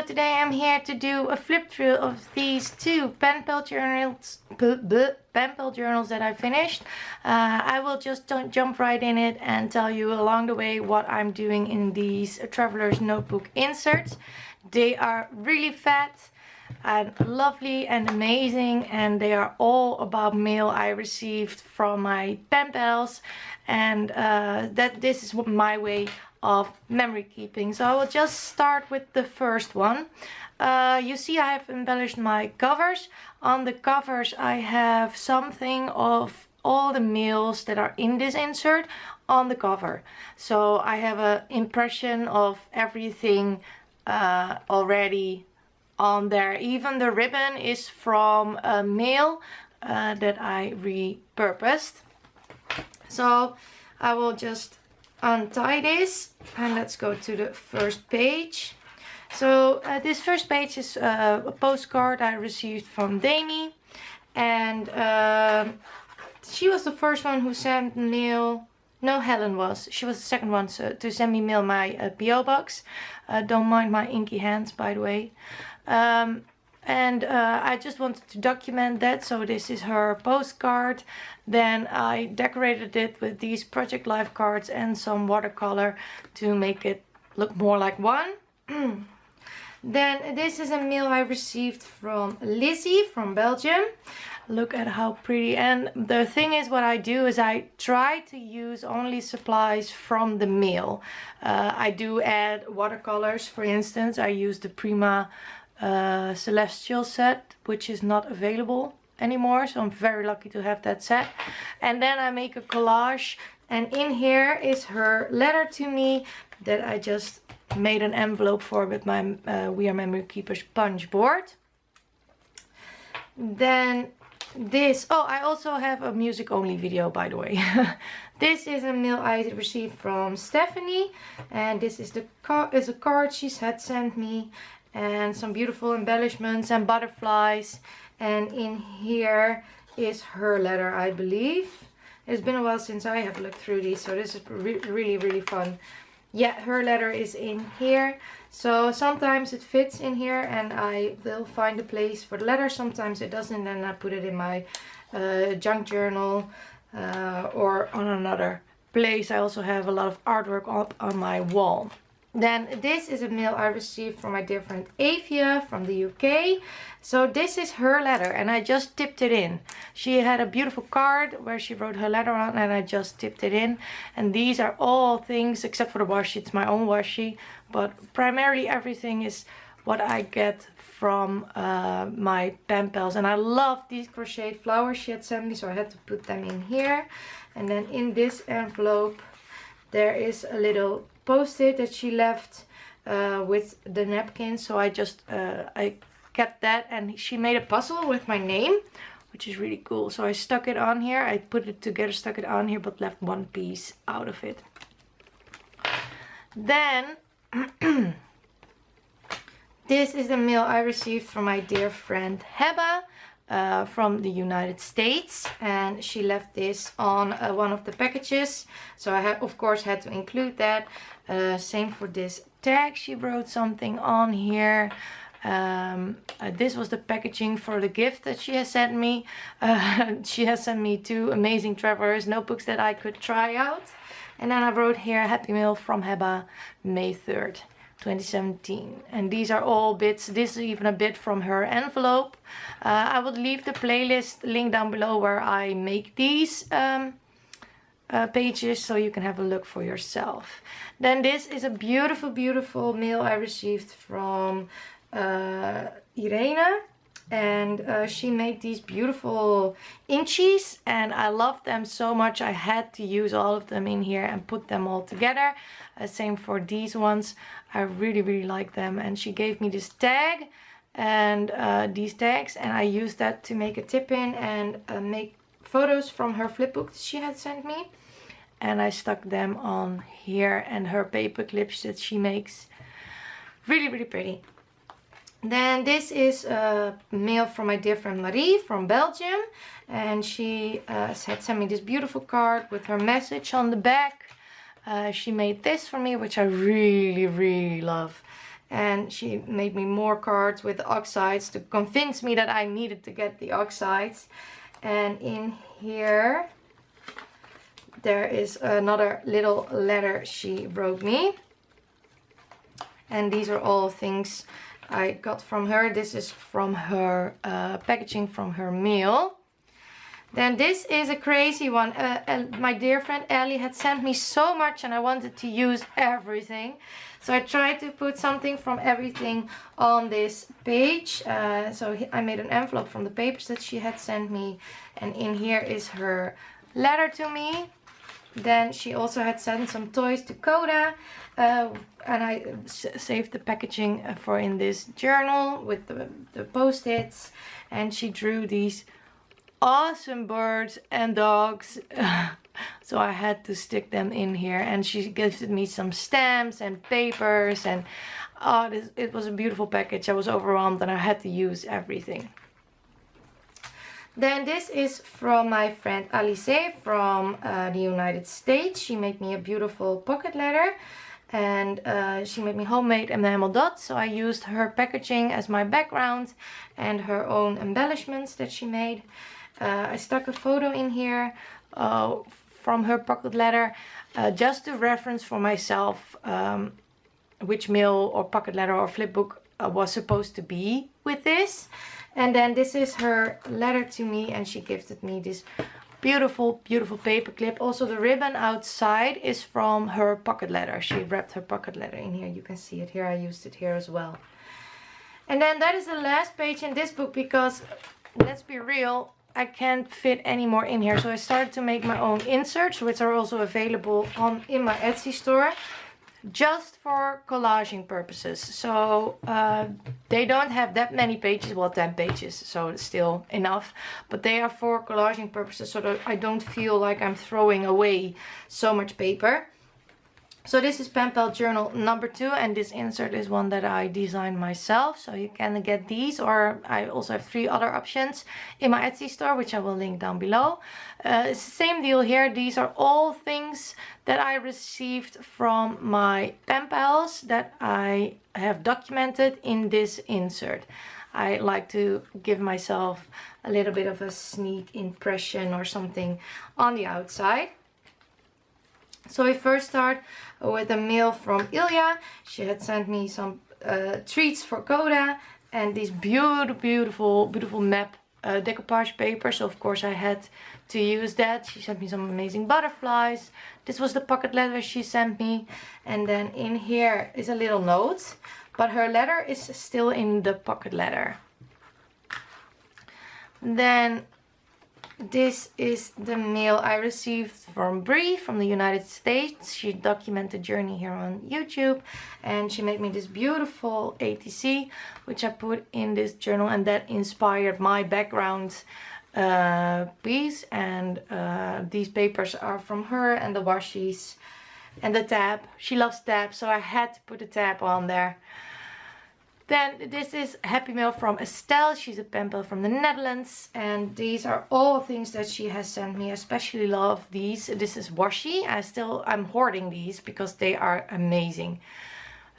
today I'm here to do a flip through of these two Penpal journals, that I finished. I will just jump right in it and tell you along the way what I'm doing in these Traveler's Notebook inserts. They are really fat and lovely and amazing, and they are all about mail I received from my pen pals, and that this is my way of memory keeping. So I will just start with the first one. You see I have embellished my covers. On the covers I have something of all the mails that are in this insert on the cover. So I have an impression of everything already on there. Even the ribbon is from a mail that I repurposed. So I will just untie this and let's go to the first page. So this first page is a postcard I received from Dani, and she was the first one who sent mail. No, Helen was. She was the second one to send me mail my PO box. Don't mind my inky hands, by the way. I just wanted to document that, so this is her postcard. Then I decorated it with these Project Life cards and some watercolor to make it look more like one. Then this is a mail I received from Lizzie from Belgium. Look at how pretty. And the thing is, what I do is I try to use only supplies from the mail. I do add watercolors. For instance, I use the Prima Celestial set, which is not available anymore, so I'm very lucky to have that set. And then I make a collage, and in here is her letter to me that I just made an envelope for with my We Are Memory Keepers punch board. Then this, oh, I also have a music only video, by the way. This is a mail I received from Stephanie, and this is a card she had sent me, and some beautiful embellishments and butterflies. And in here is her letter, I believe. It's been a while since I have looked through these, so this is really fun. Yeah, her letter is in here. So sometimes it fits in here and I will find a place for the letter. Sometimes it doesn't, and I put it in my junk journal or on another place. I also have a lot of artwork up on my wall. Then this is a mail I received from my dear friend Avia from the UK. So this is her letter, and I just tipped it in. She had a beautiful card where she wrote her letter on, and I just tipped it in. And these are all things, except for the washi, it's my own washi. But primarily everything is what I get from my pen pals. And I love these crocheted flowers she had sent me, so I had to put them in here. And then in this envelope there is a little post-it that she left with the napkin, so I just I kept that, and she made a puzzle with my name, which is really cool. So I stuck it on here, I put it together, stuck it on here, but left one piece out of it. Then this is the mail I received from my dear friend Heba from the United States, and she left this on one of the packages, so I of course had to include that. Same for this tag, she wrote something on here. This was the packaging for the gift that she has sent me. She has sent me two amazing Traveler's Notebooks that I could try out. And then I wrote here, Happy Mail from Heba, May 3rd. 2017, and these are all bits. This is even a bit from her envelope. I will leave the playlist link down below where I make these pages, so you can have a look for yourself. Then this is a beautiful mail I received from Irene, and she made these beautiful inchies, and I love them so much I had to use all of them in here and put them all together. Same for these ones, I really like them. And she gave me this tag and these tags, and I used that to make a tip in and make photos from her flipbook that she had sent me, and I stuck them on here, and her paper clips that she makes. Really pretty. Then this is a mail from my dear friend Marie from Belgium, and she had sent me this beautiful card with her message on the back. She made this for me, which I really love. And she made me more cards with the oxides to convince me that I needed to get the oxides. And in here there is another little letter she wrote me. And these are all things I got from her. This is from her packaging from her mail. Then this is a crazy one. My dear friend Ellie had sent me so much and I wanted to use everything. So I tried to put something from everything on this page. So I made an envelope from the papers that she had sent me. And in here is her letter to me. Then she also had sent some toys to Coda. And I saved the packaging for in this journal with the post-its. And she drew these awesome birds and dogs. So I had to stick them in here. And she gifted me some stamps and papers. And it was a beautiful package. I was overwhelmed and I had to use everything. Then this is from my friend Alice from the United States. She made me a beautiful pocket letter. And she made me homemade enamel dots. So I used her packaging as my background and her own embellishments that she made. I stuck a photo in here from her pocket letter just to reference for myself which mail or pocket letter or flipbook was supposed to be with this. And then this is her letter to me, and she gifted me this beautiful, beautiful paper clip. Also the ribbon outside is from her pocket letter. She wrapped her pocket letter in here. You can see it here. I used it here as well. And then that is the last page in this book because, let's be real, I can't fit any more in here. So I started to make my own inserts, which are also available in my Etsy store, just for collaging purposes. So they don't have that many pages, well 10 pages, so it's still enough, but they are for collaging purposes so that I don't feel like I'm throwing away so much paper. So this is Penpal journal number 2, and this insert is one that I designed myself. So you can get these, or I also have 3 other options in my Etsy store, which I will link down below. It's the same deal here. These are all things that I received from my pen pals that I have documented in this insert. I like to give myself a little bit of a sneak impression or something on the outside. So we first start with a mail from Ilya. She had sent me some treats for Coda and these beautiful map decoupage paper. So of course I had to use that. She sent me some amazing butterflies. This was the pocket letter she sent me. And then in here is a little note, but her letter is still in the pocket letter. Then this is the mail I received from Brie from the United States. She documented journey here on YouTube, and she made me this beautiful ATC, which I put in this journal, and that inspired my background piece. And these papers are from her, and the washies and the tab. She loves tabs, so I had to put a tab on there. Then this is Happy Mail from Estelle. She's a pen pal from the Netherlands. And these are all things that she has sent me. I especially love these. This is washi. I'm hoarding these because they are amazing.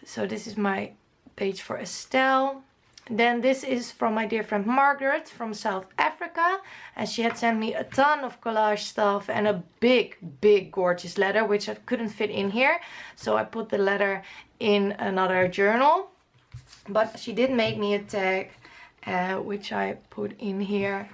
So this is my page for Estelle. Then this is from my dear friend Margaret from South Africa. And she had sent me a ton of collage stuff and a big gorgeous letter, which I couldn't fit in here. So I put the letter in another journal. But she did make me a tag, which I put in here.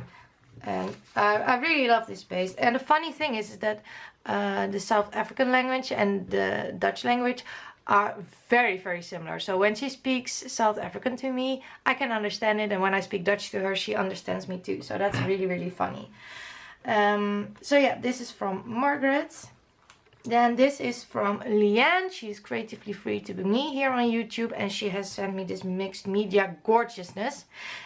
And I really love this page. And the funny thing is that the South African language and the Dutch language are very similar. So when she speaks South African to me, I can understand it. And when I speak Dutch to her, she understands me too. So that's really funny. So yeah, this is from Margaret. Then this is from Leanne. She's creatively free to be me here on YouTube, and she has sent me this mixed media gorgeousness.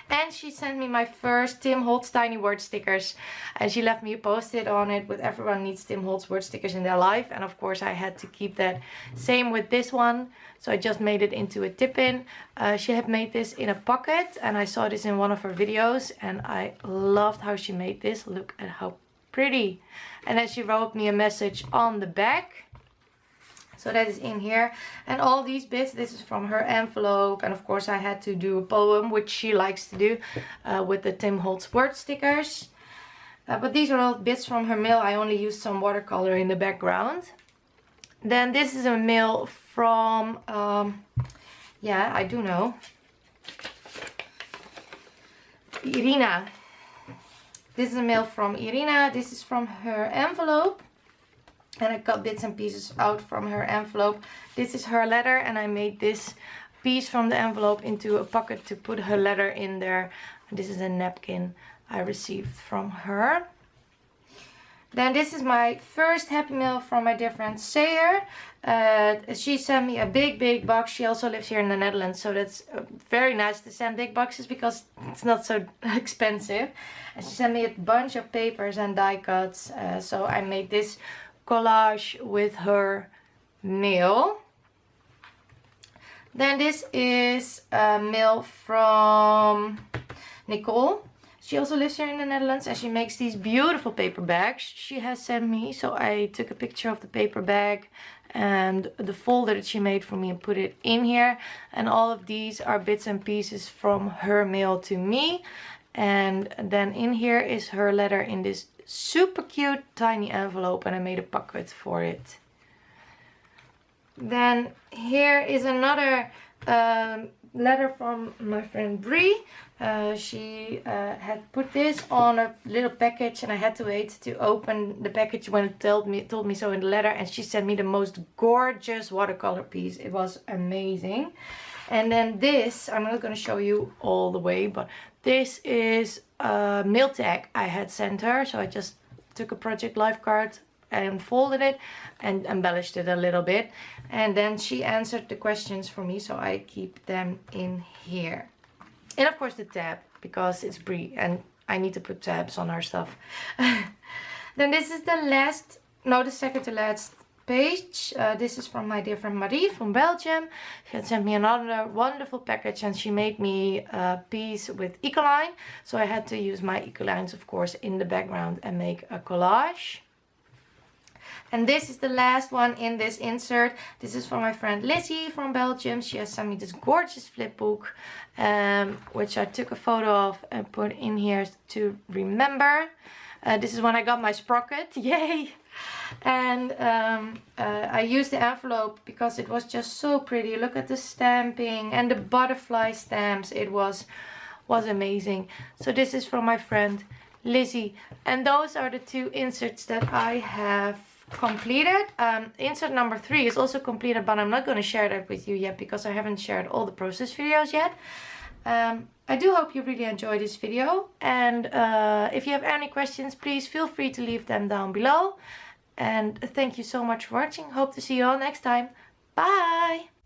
And she sent me my first Tim Holtz tiny word stickers, and she left me a post-it on it with everyone needs Tim Holtz word stickers in their life. And of course I had to keep that. Same with this one, so I just made it into a tip-in. She had made this in a pocket, and I saw this in one of her videos, and I loved how she made this. Look at how pretty. And then she wrote me a message on the back. So that is in here. And all these bits, this is from her envelope. And of course I had to do a poem, which she likes to do, with the Tim Holtz word stickers. But these are all bits from her mail. I only used some watercolor in the background. Then this is a mail from, yeah, I do know, Irina. This is a mail from Irina. This is from her envelope. And I cut bits and pieces out from her envelope. This is her letter, and I made this piece from the envelope into a pocket to put her letter in there. And this is a napkin I received from her. Then this is my first Happy Mail from my dear friend Sayer. She sent me a big box. She also lives here in the Netherlands, so that's very nice to send big boxes because it's not so expensive. And she sent me a bunch of papers and die cuts. So I made this collage with her mail. Then this is a mail from Nicole. She also lives here in the Netherlands, and she makes these beautiful paper bags she has sent me. So I took a picture of the paper bag and the folder that she made for me and put it in here. And all of these are bits and pieces from her mail to me. And then in here is her letter in this super cute tiny envelope, and I made a pocket for it. Then here is another letter from my friend Brie. She had put this on a little package, and I had to wait to open the package when it told me so in the letter. And she sent me the most gorgeous watercolor piece. It was amazing. And then this, I'm not going to show you all the way, but this is a mail tag I had sent her. So I just took a Project Life card and folded it and embellished it a little bit. And then she answered the questions for me, so I keep them in here. And of course the tab, because it's Brie and I need to put tabs on our stuff. Then this is the second to last page. This is from my dear friend Marie from Belgium. She had sent me another wonderful package, and she made me a piece with Ecoline. So I had to use my Ecolines, of course, in the background and make a collage. And this is the last one in this insert. This is from my friend Lizzie from Belgium. She has sent me this gorgeous flip book, which I took a photo of and put in here to remember. This is when I got my sprocket. Yay! And I used the envelope because it was just so pretty. Look at the stamping and the butterfly stamps. It was amazing. So this is from my friend Lizzie. And those are the two inserts that I have completed. Insert number 3 is also completed, but I'm not going to share that with you yet because I haven't shared all the process videos yet. I do hope you really enjoyed this video, and if you have any questions, please feel free to leave them down below. And thank you so much for watching. Hope to see you all next time. Bye!